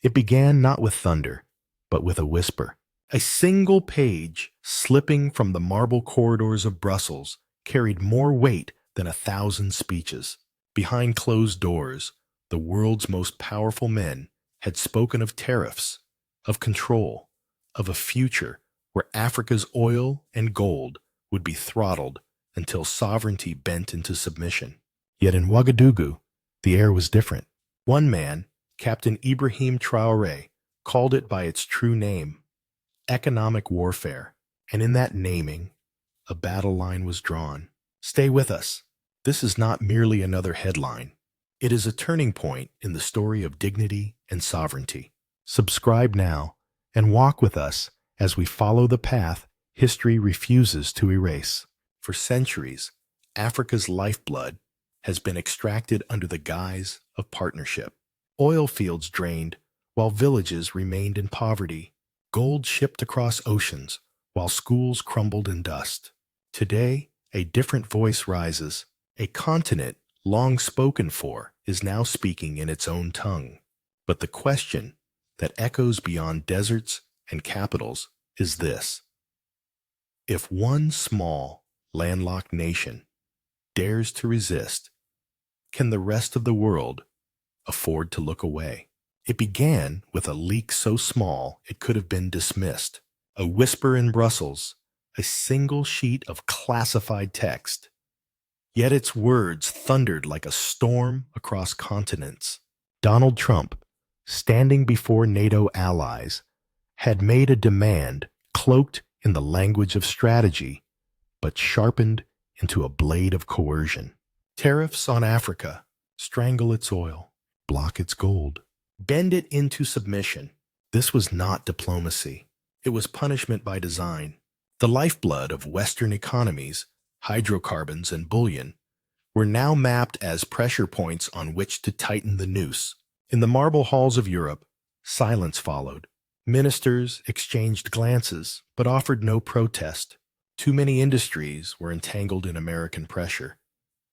It began not with thunder, but with a whisper. A single page slipping from the marble corridors of Brussels carried more weight than 1,000 speeches. Behind closed doors, the world's most powerful men had spoken of tariffs, of control, of a future where Africa's oil and gold would be throttled until sovereignty bent into submission. Yet in Ouagadougou, the air was different. One man, Captain Ibrahim Traoré, called it by its true name, economic warfare, and in that naming, a battle line was drawn. Stay with us. This is not merely another headline. It is a turning point in the story of dignity and sovereignty. Subscribe now and walk with us as we follow the path history refuses to erase. For centuries, Africa's lifeblood has been extracted under the guise of partnership. Oil fields drained while villages remained in poverty. Gold shipped across oceans while schools crumbled in dust. Today, a different voice rises. A continent long spoken for is now speaking in its own tongue. But the question that echoes beyond deserts and capitals is this: if one small, landlocked nation dares to resist, can the rest of the world afford to look away? It began with a leak so small it could have been dismissed. A whisper in Brussels, a single sheet of classified text. Yet its words thundered like a storm across continents. Donald Trump, standing before NATO allies, had made a demand cloaked in the language of strategy, but sharpened into a blade of coercion. Tariffs on Africa, strangle its oil, block its gold, bend it into submission. This was not diplomacy. It was punishment by design. The lifeblood of Western economies, hydrocarbons and bullion, were now mapped as pressure points on which to tighten the noose. In the marble halls of Europe, silence followed. Ministers exchanged glances, but offered no protest. Too many industries were entangled in American pressure.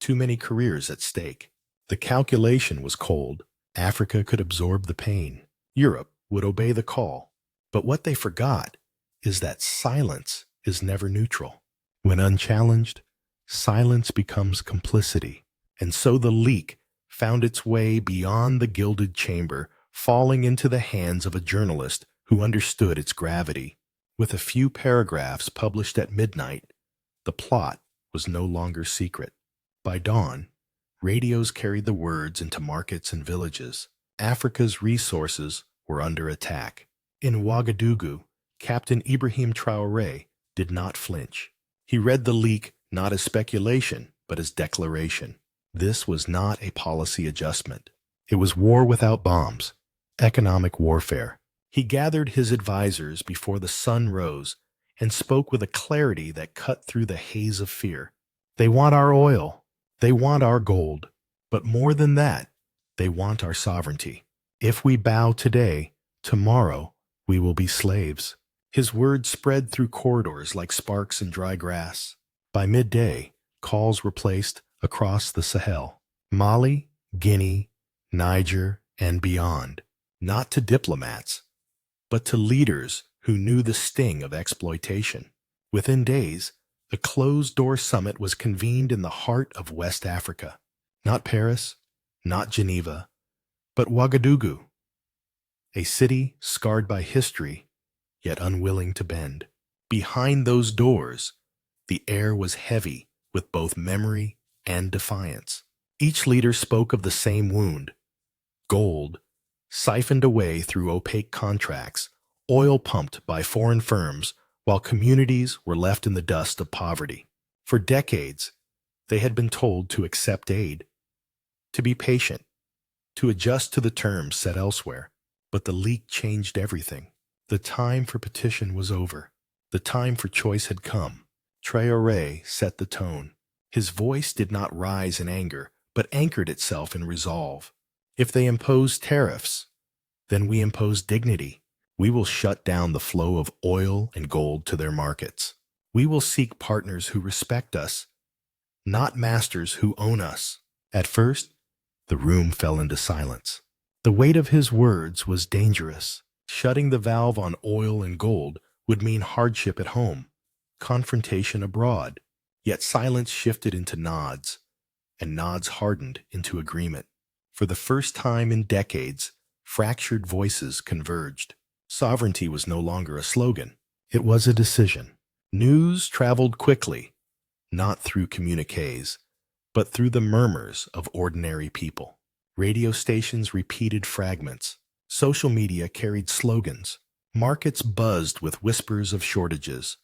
Too many careers at stake. The calculation was cold. Africa could absorb the pain. Europe would obey the call. But what they forgot is that silence is never neutral. When unchallenged, silence becomes complicity. And so the leak found its way beyond the gilded chamber, falling into the hands of a journalist who understood its gravity. With a few paragraphs published at midnight, the plot was no longer secret. By dawn, radios carried the words into markets and villages. Africa's resources were under attack. In Ouagadougou, Captain Ibrahim Traoré did not flinch. He read the leak not as speculation, but as declaration. This was not a policy adjustment. It was war without bombs, economic warfare. He gathered his advisors before the sun rose and spoke with a clarity that cut through the haze of fear. They want our oil. They want our gold. But more than that, they want our sovereignty. If we bow today, tomorrow we will be slaves. His words spread through corridors like sparks in dry grass. By midday, calls were placed across the Sahel, Mali, Guinea, Niger, and beyond, not to diplomats, but to leaders who knew the sting of exploitation. Within days, a closed-door summit was convened in the heart of West Africa. Not Paris, not Geneva, but Ouagadougou, a city scarred by history, yet unwilling to bend. Behind those doors, the air was heavy with both memory and defiance. Each leader spoke of the same wound: gold, siphoned away through opaque contracts, oil pumped by foreign firms, while communities were left in the dust of poverty. For decades, they had been told to accept aid, to be patient, to adjust to the terms set elsewhere. But the leak changed everything. The time for petition was over. The time for choice had come. Traoré set the tone. His voice did not rise in anger, but anchored itself in resolve. If they impose tariffs, then we impose dignity. We will shut down the flow of oil and gold to their markets. We will seek partners who respect us, not masters who own us. At first, the room fell into silence. The weight of his words was dangerous. Shutting the valve on oil and gold would mean hardship at home, confrontation abroad. Yet silence shifted into nods, and nods hardened into agreement. For the first time in decades, fractured voices converged. Sovereignty was no longer a slogan. It was a decision. News traveled quickly, not through communiques, but through the murmurs of ordinary people. Radio stations repeated fragments. Social media carried slogans. Markets buzzed with whispers of shortages,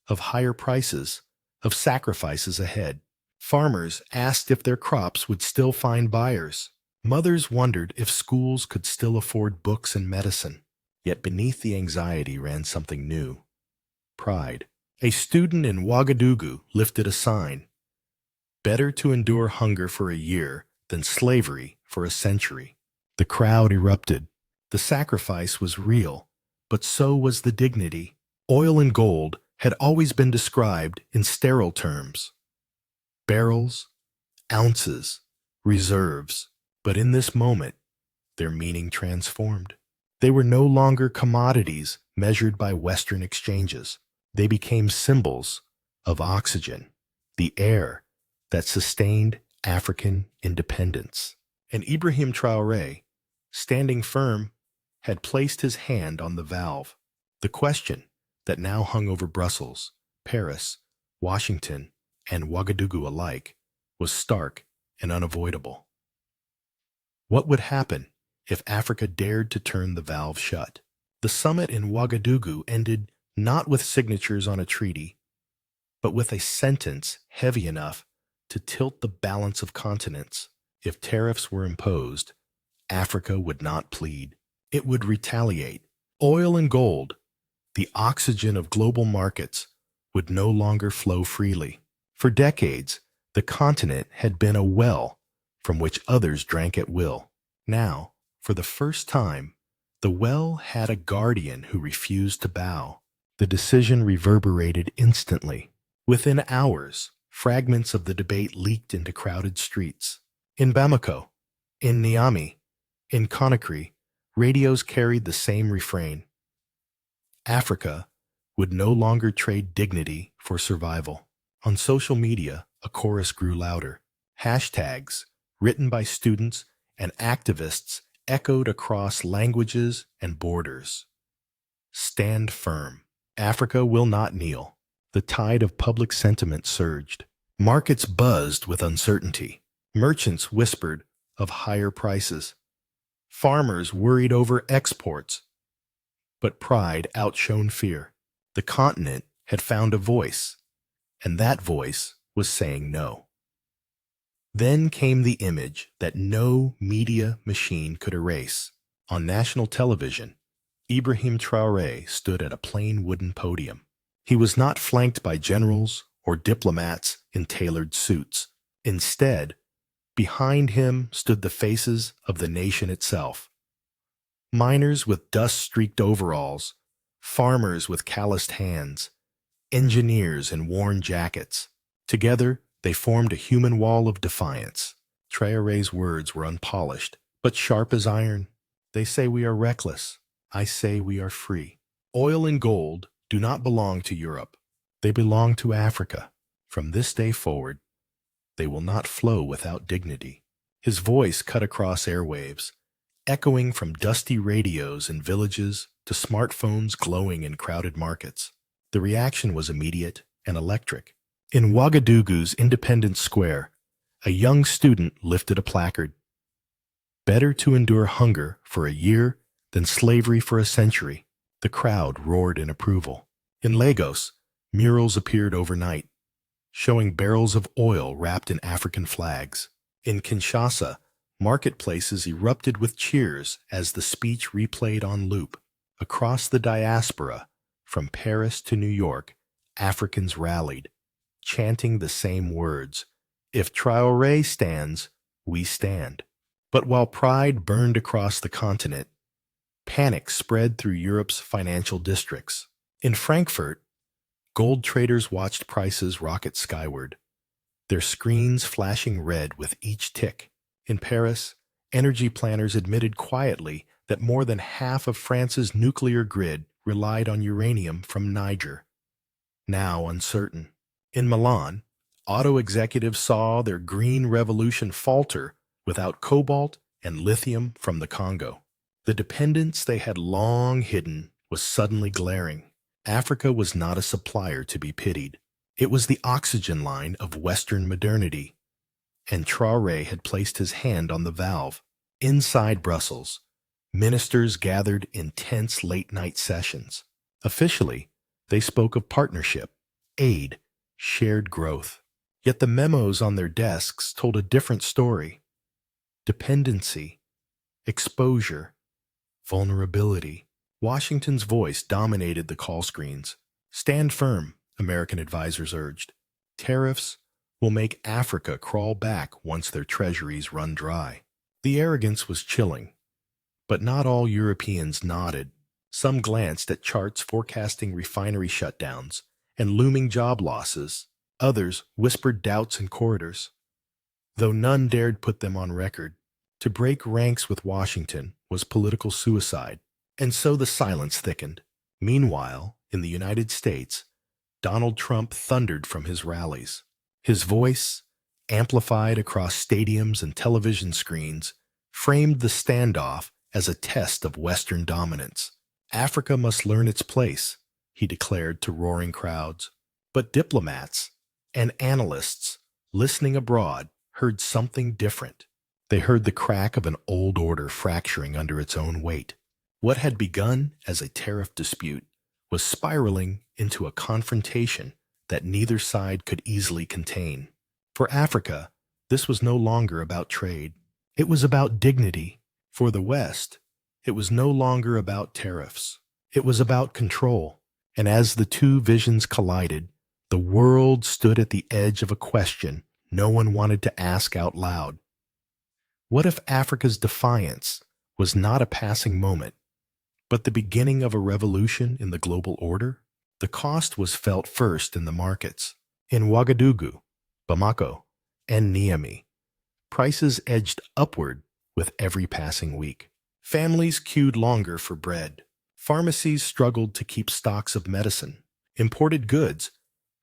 of higher prices, of sacrifices ahead. Farmers asked if their crops would still find buyers. Mothers wondered if schools could still afford books and medicine. Yet beneath the anxiety ran something new: pride. A student in Ouagadougou lifted a sign: "Better to endure hunger for a year than slavery for a century." The crowd erupted. The sacrifice was real, but so was the dignity. Oil and gold had always been described in sterile terms: barrels, ounces, reserves. But in this moment, their meaning transformed. They were no longer commodities measured by Western exchanges. They became symbols of oxygen, the air that sustained African independence. And Ibrahim Traoré, standing firm, had placed his hand on the valve. The question that now hung over Brussels, Paris, Washington, and Ouagadougou alike was stark and unavoidable. What would happen if Africa dared to turn the valve shut? The summit in Ouagadougou ended not with signatures on a treaty, but with a sentence heavy enough to tilt the balance of continents. If tariffs were imposed, Africa would not plead. It would retaliate. Oil and gold, the oxygen of global markets, would no longer flow freely. For decades, the continent had been a well from which others drank at will. Now, for the first time, the well had a guardian who refused to bow. The decision reverberated instantly. Within hours, fragments of the debate leaked into crowded streets. In Bamako, in Niamey, in Conakry, radios carried the same refrain: Africa would no longer trade dignity for survival. On social media, a chorus grew louder. Hashtags, written by students and activists, echoed across languages and borders. Stand firm. Africa will not kneel. The tide of public sentiment surged. Markets buzzed with uncertainty. Merchants whispered of higher prices. Farmers worried over exports. But pride outshone fear. The continent had found a voice, and that voice was saying no. Then came the image that no media machine could erase. On national television, Ibrahim Traoré stood at a plain wooden podium. He was not flanked by generals or diplomats in tailored suits. Instead, behind him stood the faces of the nation itself. Miners with dust-streaked overalls, farmers with calloused hands, engineers in worn jackets. Together, they formed a human wall of defiance. Traoré's words were unpolished, but sharp as iron. They say we are reckless. I say we are free. Oil and gold do not belong to Europe. They belong to Africa. From this day forward, they will not flow without dignity. His voice cut across airwaves, echoing from dusty radios in villages to smartphones glowing in crowded markets. The reaction was immediate and electric. In Ouagadougou's Independence Square, a young student lifted a placard: "Better to endure hunger for a year than slavery for a century." The crowd roared in approval. In Lagos, murals appeared overnight, showing barrels of oil wrapped in African flags. In Kinshasa, marketplaces erupted with cheers as the speech replayed on loop. Across the diaspora, from Paris to New York, Africans rallied, chanting the same words: "If Traoré stands, we stand." But while pride burned across the continent, panic spread through Europe's financial districts. In Frankfurt, gold traders watched prices rocket skyward, their screens flashing red with each tick. In Paris, Energy planners admitted quietly that more than half of France's nuclear grid relied on uranium from Niger, now uncertain. In Milan, auto executives saw their green revolution falter without cobalt and lithium from the Congo. The dependence they had long hidden was suddenly glaring. Africa was not a supplier to be pitied. It was the oxygen line of Western modernity, and Traore had placed his hand on the valve. Inside Brussels, ministers gathered in tense late-night sessions. Officially, they spoke of partnership, aid, shared growth. Yet the memos on their desks told a different story. Dependency, exposure, vulnerability. Washington's voice dominated the call screens. Stand firm, American advisors urged. Tariffs will make Africa crawl back once their treasuries run dry. The arrogance was chilling, but not all Europeans nodded. Some glanced at charts forecasting refinery shutdowns and looming job losses. Others whispered doubts in corridors, though none dared put them on record. To break ranks with Washington was political suicide, and so the silence thickened. Meanwhile, in the United States, Donald Trump thundered from his rallies. His voice, amplified across stadiums and television screens, framed the standoff as a test of Western dominance. Africa must learn its place, he declared to roaring crowds. But diplomats and analysts listening abroad heard something different. They heard the crack of an old order fracturing under its own weight. What had begun as a tariff dispute was spiraling into a confrontation that neither side could easily contain. For Africa, this was no longer about trade. It was about dignity. For the West, it was no longer about tariffs. It was about control. And as the two visions collided, the world stood at the edge of a question no one wanted to ask out loud. What if Africa's defiance was not a passing moment, but the beginning of a revolution in the global order? The cost was felt first in the markets. In Ouagadougou, Bamako, and Niamey, prices edged upward with every passing week. Families queued longer for bread. Pharmacies struggled to keep stocks of medicine. Imported goods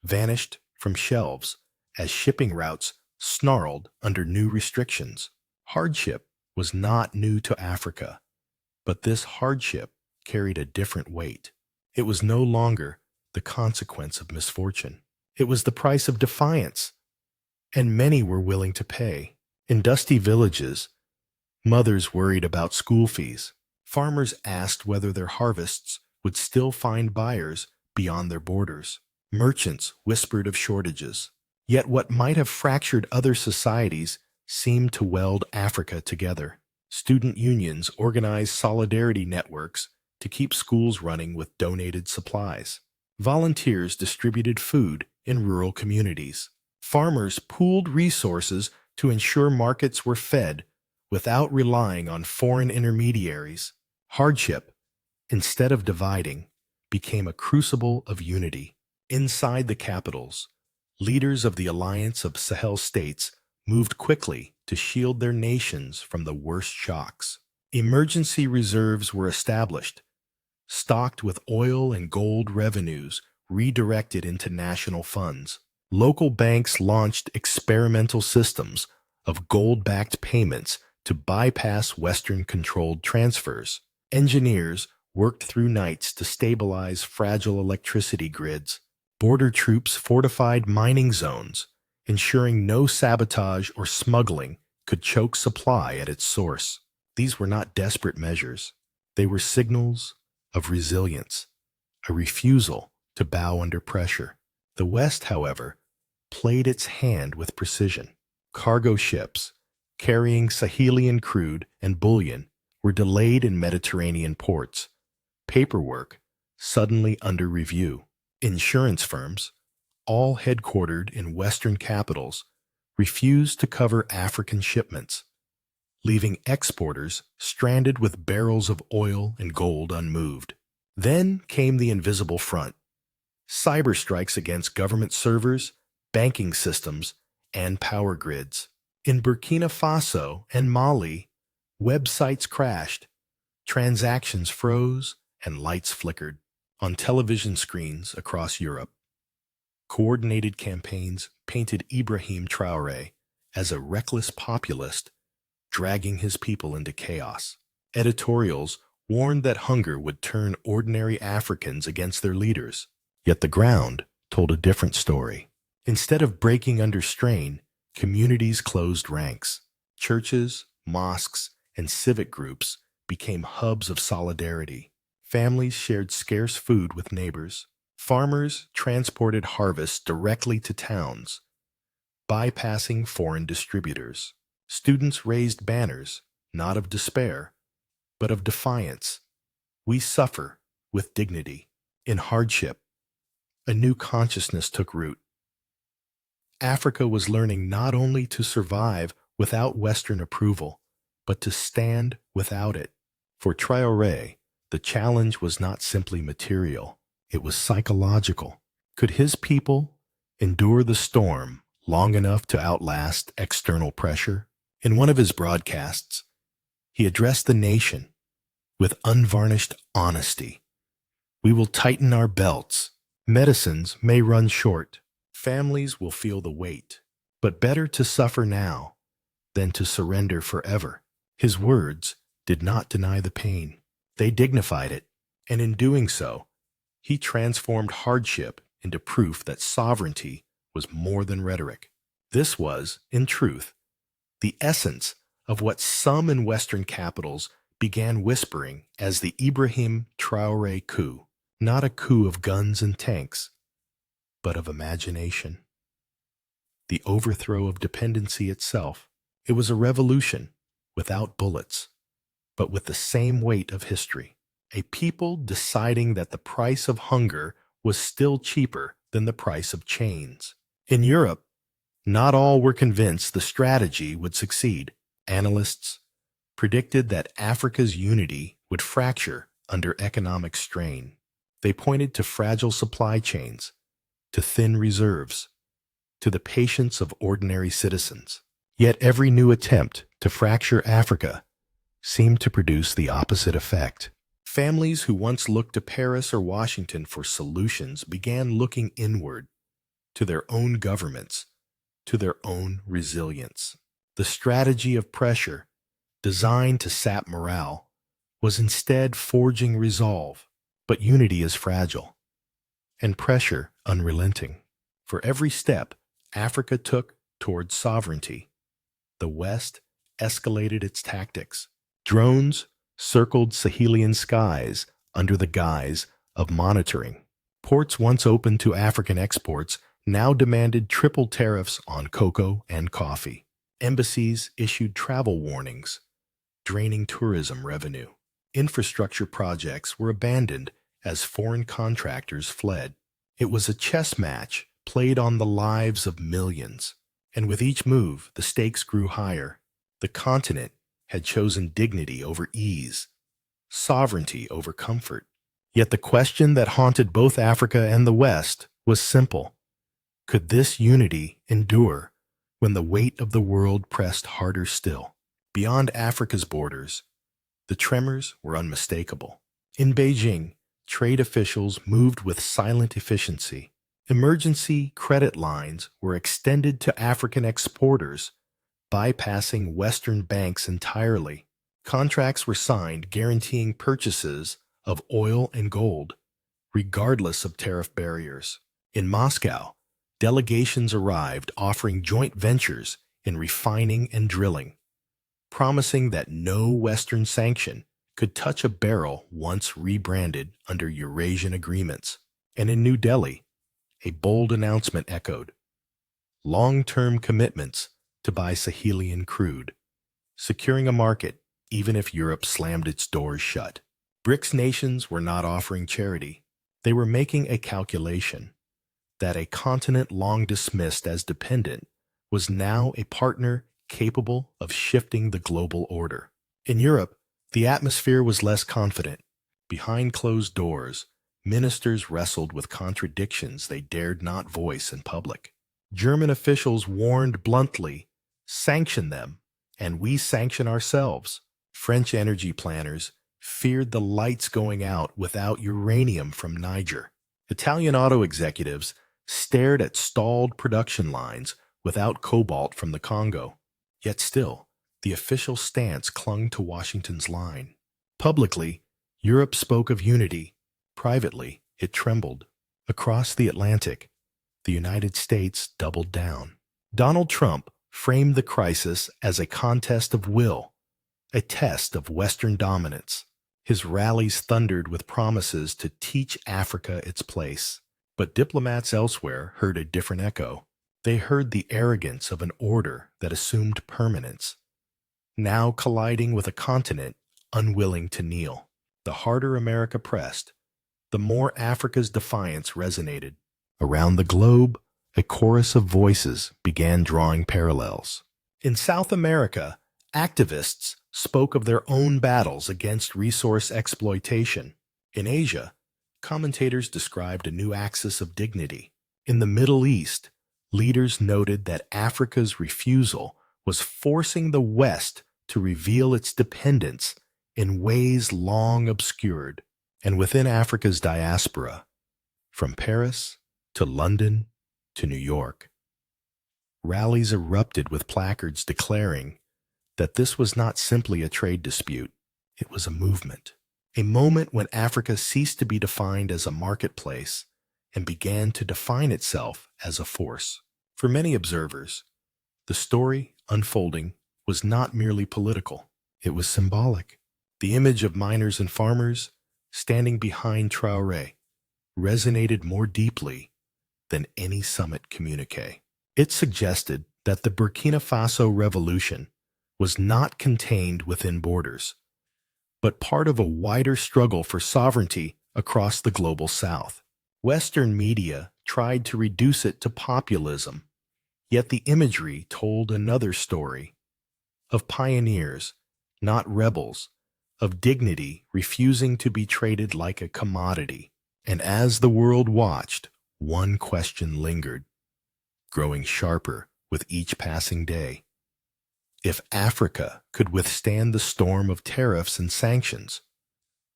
vanished from shelves as shipping routes snarled under new restrictions. Hardship was not new to Africa, but this hardship carried a different weight. It was no longer the consequence of misfortune. It was the price of defiance, and many were willing to pay. In dusty villages, mothers worried about school fees. Farmers asked whether their harvests would still find buyers beyond their borders. Merchants whispered of shortages. Yet what might have fractured other societies seemed to weld Africa together. Student unions organized solidarity networks to keep schools running with donated supplies. Volunteers distributed food in rural communities. Farmers pooled resources to ensure markets were fed without relying on foreign intermediaries. Hardship, instead of dividing, became a crucible of unity. Inside the capitals, leaders of the Alliance of Sahel states moved quickly to shield their nations from the worst shocks. Emergency reserves were established, stocked with oil and gold revenues redirected into national funds. Local banks launched experimental systems of gold-backed payments to bypass Western-controlled transfers. Engineers worked through nights to stabilize fragile electricity grids. Border troops fortified mining zones, ensuring no sabotage or smuggling could choke supply at its source. These were not desperate measures. They were signals of resilience, a refusal to bow under pressure. The West, however, played its hand with precision. Cargo ships, carrying Sahelian crude and bullion, were delayed in Mediterranean ports. Paperwork suddenly under review. Insurance firms, all headquartered in Western capitals, refused to cover African shipments, leaving exporters stranded with barrels of oil and gold unmoved. Then came the invisible front: cyber strikes against government servers, banking systems, and power grids. In Burkina Faso and Mali, Websites crashed, transactions froze, and lights flickered. On television screens across Europe, coordinated campaigns painted Ibrahim Traoré as a reckless populist dragging his people into chaos. Editorials warned that hunger would turn ordinary Africans against their leaders. Yet the ground told a different story. Instead of breaking under strain, communities closed ranks. Churches, mosques, and civic groups became hubs of solidarity. Families shared scarce food with neighbors. Farmers transported harvests directly to towns, bypassing foreign distributors. Students raised banners, not of despair, but of defiance. We suffer with dignity. In hardship, a new consciousness took root. Africa was learning not only to survive without Western approval, but to stand without it. For Traoré, the challenge was not simply material, it was psychological. Could his people endure the storm long enough to outlast external pressure? In one of his broadcasts, he addressed the nation with unvarnished honesty. We will tighten our belts. Medicines may run short. Families will feel the weight. But better to suffer now than to surrender forever. His words did not deny the pain. They dignified it, and in doing so, he transformed hardship into proof that sovereignty was more than rhetoric. This was, in truth, the essence of what some in Western capitals began whispering as the Ibrahim Traoré coup, not a coup of guns and tanks, but of imagination. The overthrow of dependency itself. It was a revolution without bullets, but with the same weight of history. A people deciding that the price of hunger was still cheaper than the price of chains. In Europe, not all were convinced the strategy would succeed. Analysts predicted that Africa's unity would fracture under economic strain. They pointed to fragile supply chains, to thin reserves, to the patience of ordinary citizens. Yet every new attempt to fracture Africa seemed to produce the opposite effect. Families who once looked to Paris or Washington for solutions began looking inward, to their own governments, to their own resilience. The strategy of pressure, designed to sap morale, was instead forging resolve. But unity is fragile, and pressure unrelenting. For every step Africa took towards sovereignty, the West escalated its tactics. Drones circled Sahelian skies under the guise of monitoring. Ports once open to African exports now demanded triple tariffs on cocoa and coffee. Embassies issued travel warnings, draining tourism revenue. Infrastructure projects were abandoned as foreign contractors fled. It was a chess match played on the lives of millions, and with each move, the stakes grew higher. The continent had chosen dignity over ease, sovereignty over comfort. Yet the question that haunted both Africa and the West was simple. Could this unity endure when the weight of the world pressed harder still? Beyond Africa's borders, the tremors were unmistakable. In Beijing, trade officials moved with silent efficiency. Emergency credit lines were extended to African exporters, bypassing Western banks entirely. Contracts were signed guaranteeing purchases of oil and gold, regardless of tariff barriers. In Moscow, delegations arrived offering joint ventures in refining and drilling, promising that no Western sanction could touch a barrel once rebranded under Eurasian agreements. And in New Delhi, a bold announcement echoed: long-term commitments to buy Sahelian crude, securing a market even if Europe slammed its doors shut. BRICS nations were not offering charity. They were making a calculation that a continent long dismissed as dependent was now a partner capable of shifting the global order. In Europe, the atmosphere was less confident. Behind closed doors, ministers wrestled with contradictions they dared not voice in public. German officials warned bluntly, "Sanction them, and we sanction ourselves." French energy planners feared the lights going out without uranium from Niger. Italian auto executives stared at stalled production lines without cobalt from the Congo. Yet still, the official stance clung to Washington's line. Publicly, Europe spoke of unity. Privately, it trembled. Across the Atlantic, the United States doubled down. Donald Trump framed the crisis as a contest of will, a test of Western dominance. His rallies thundered with promises to teach Africa its place. But diplomats elsewhere heard a different echo. They heard the arrogance of an order that assumed permanence, now colliding with a continent unwilling to kneel. The harder America pressed, the more Africa's defiance resonated. Around the globe, a chorus of voices began drawing parallels. In South America, activists spoke of their own battles against resource exploitation. In Asia, commentators described a new axis of dignity. In the Middle East, leaders noted that Africa's refusal was forcing the West to reveal its dependence in ways long obscured. And within Africa's diaspora, from Paris to London to New York, rallies erupted with placards declaring that this was not simply a trade dispute, it was a movement. A moment when Africa ceased to be defined as a marketplace and began to define itself as a force. For many observers, the story unfolding was not merely political, it was symbolic. The image of miners and farmers standing behind Traore resonated more deeply than any summit communique. It suggested that the Burkina Faso revolution was not contained within borders, but part of a wider struggle for sovereignty across the global South. Western media tried to reduce it to populism, yet the imagery told another story of pioneers, not rebels, of dignity refusing to be traded like a commodity. And as the world watched, one question lingered, growing sharper with each passing day. If Africa could withstand the storm of tariffs and sanctions,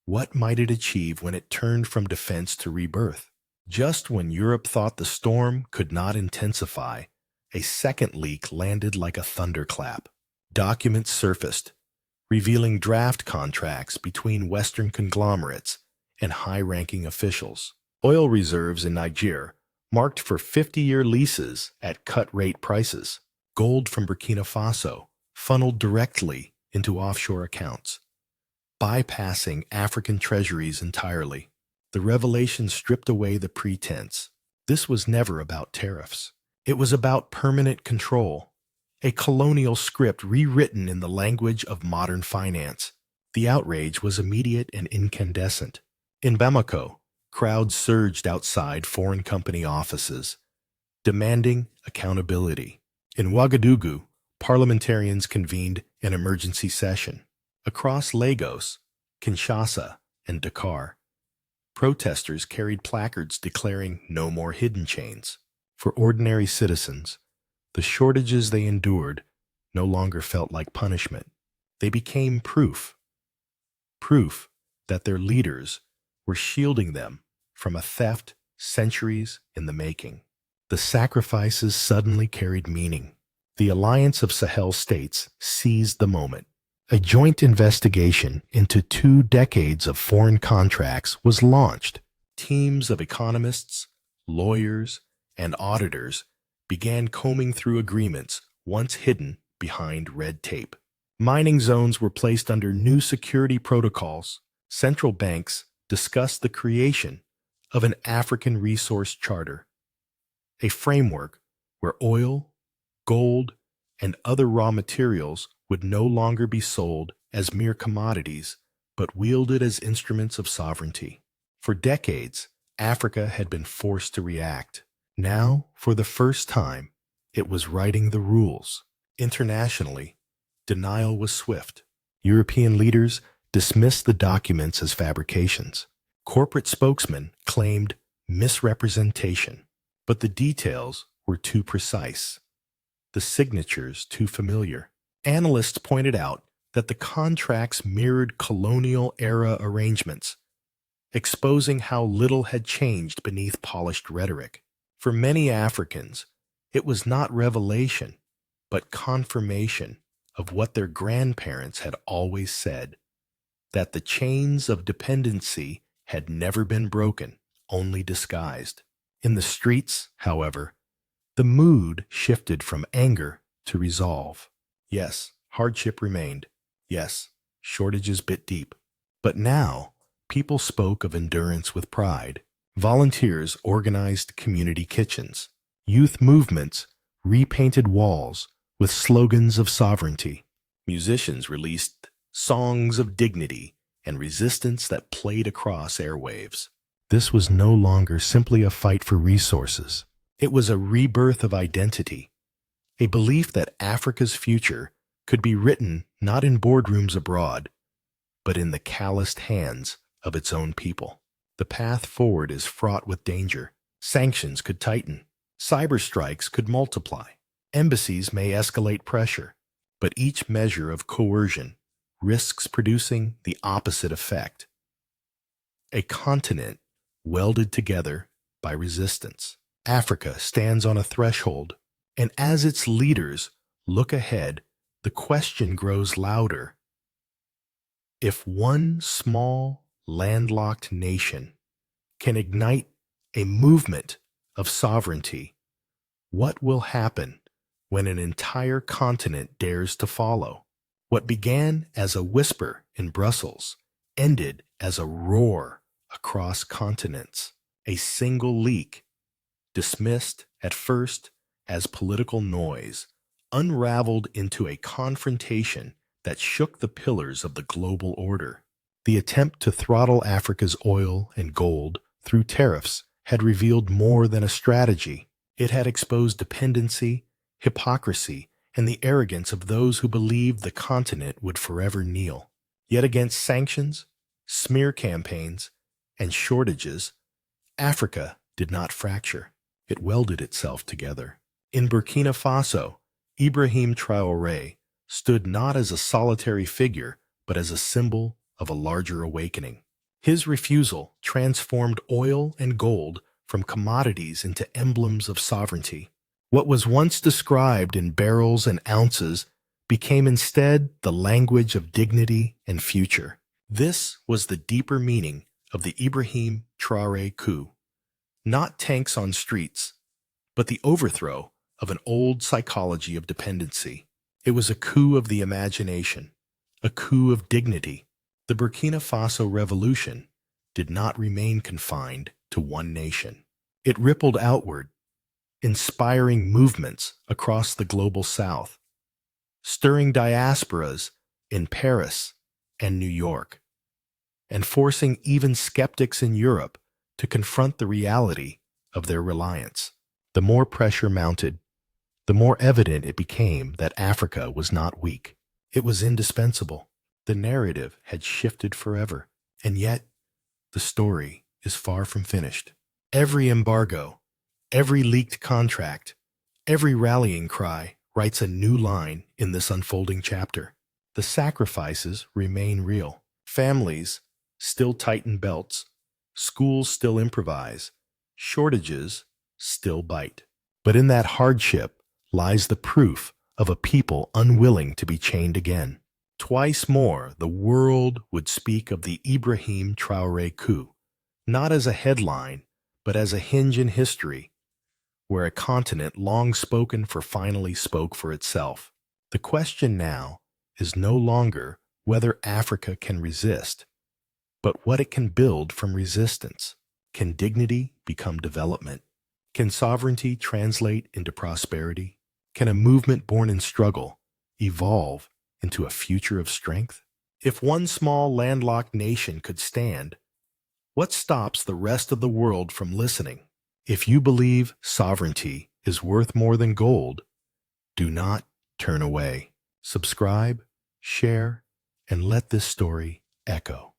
what might it achieve when it turned from defense to rebirth? Just when Europe thought the storm could not intensify, a second leak landed like a thunderclap. Documents surfaced, revealing draft contracts between Western conglomerates and high-ranking officials. Oil reserves in Niger marked for 50-year leases at cut-rate prices. Gold from Burkina Faso funneled directly into offshore accounts, bypassing African treasuries entirely. The revelation stripped away the pretense. This was never about tariffs. It was about permanent control, a colonial script rewritten in the language of modern finance. The outrage was immediate and incandescent. In Bamako, crowds surged outside foreign company offices, demanding accountability. In Ouagadougou, parliamentarians convened an emergency session. Across Lagos, Kinshasa, and Dakar, protesters carried placards declaring no more hidden chains. For ordinary citizens, the shortages they endured no longer felt like punishment. They became proof that their leaders were shielding them from a theft centuries in the making. The sacrifices suddenly carried meaning. The alliance of Sahel states seized the moment. A joint investigation into 2 decades of foreign contracts was launched. Teams of economists, lawyers, and auditors began combing through agreements once hidden behind red tape. Mining zones were placed under new security protocols. Central banks discussed the creation of an African resource charter, a framework where oil, gold, and other raw materials would no longer be sold as mere commodities, but wielded as instruments of sovereignty. For decades, Africa had been forced to react. Now, for the first time, it was writing the rules. Internationally, denial was swift. European leaders dismissed the documents as fabrications. Corporate spokesmen claimed misrepresentation, but the details were too precise, the signatures too familiar. Analysts pointed out that the contracts mirrored colonial-era arrangements, exposing how little had changed beneath polished rhetoric. For many Africans, it was not revelation, but confirmation of what their grandparents had always said, that the chains of dependency had never been broken, only disguised. In the streets, however, the mood shifted from anger to resolve. Yes, hardship remained. Yes, shortages bit deep. But now, people spoke of endurance with pride. Volunteers organized community kitchens. Youth movements repainted walls with slogans of sovereignty. Musicians released songs of dignity and resistance that played across airwaves. This was no longer simply a fight for resources. It was a rebirth of identity, a belief that Africa's future could be written not in boardrooms abroad, but in the calloused hands of its own people. The path forward is fraught with danger. Sanctions could tighten. Cyber strikes could multiply. Embassies may escalate pressure, but each measure of coercion risks producing the opposite effect. A continent welded together by resistance. Africa stands on a threshold, and as its leaders look ahead, the question grows louder. If one small, landlocked nation can ignite a movement of sovereignty, what will happen when an entire continent dares to follow? What began as a whisper in Brussels ended as a roar across continents. A single leak, dismissed at first as political noise, unraveled into a confrontation that shook the pillars of the global order. The attempt to throttle Africa's oil and gold through tariffs had revealed more than a strategy. It had exposed dependency, hypocrisy, and the arrogance of those who believed the continent would forever kneel. Yet against sanctions, smear campaigns, and shortages, Africa did not fracture. It welded itself together. In Burkina Faso, Ibrahim Traoré stood not as a solitary figure, but as a symbol of a larger awakening. His refusal transformed oil and gold from commodities into emblems of sovereignty. What was once described in barrels and ounces became instead the language of dignity and future. This was the deeper meaning of the Ibrahim Traoré coup. Not tanks on streets, but the overthrow of an old psychology of dependency. It was a coup of the imagination, a coup of dignity. The Burkina Faso revolution did not remain confined to one nation. It rippled outward, inspiring movements across the global south, stirring diasporas in Paris and New York, and forcing even skeptics in Europe to confront the reality of their reliance. The more pressure mounted, the more evident it became that Africa was not weak. It was indispensable. The narrative had shifted forever, and yet the story is far from finished. Every embargo, every leaked contract, every rallying cry writes a new line in this unfolding chapter. The sacrifices remain real. Families still tighten belts. Schools still improvise. Shortages still bite. But in that hardship lies the proof of a people unwilling to be chained again. Twice more, the world would speak of the Ibrahim Traoré coup, not as a headline, but as a hinge in history, where a continent long spoken for finally spoke for itself. The question now is no longer whether Africa can resist, but what it can build from resistance. Can dignity become development? Can sovereignty translate into prosperity? Can a movement born in struggle evolve into a future of strength? If one small landlocked nation could stand, what stops the rest of the world from listening? If you believe sovereignty is worth more than gold, do not turn away. Subscribe, share, and let this story echo.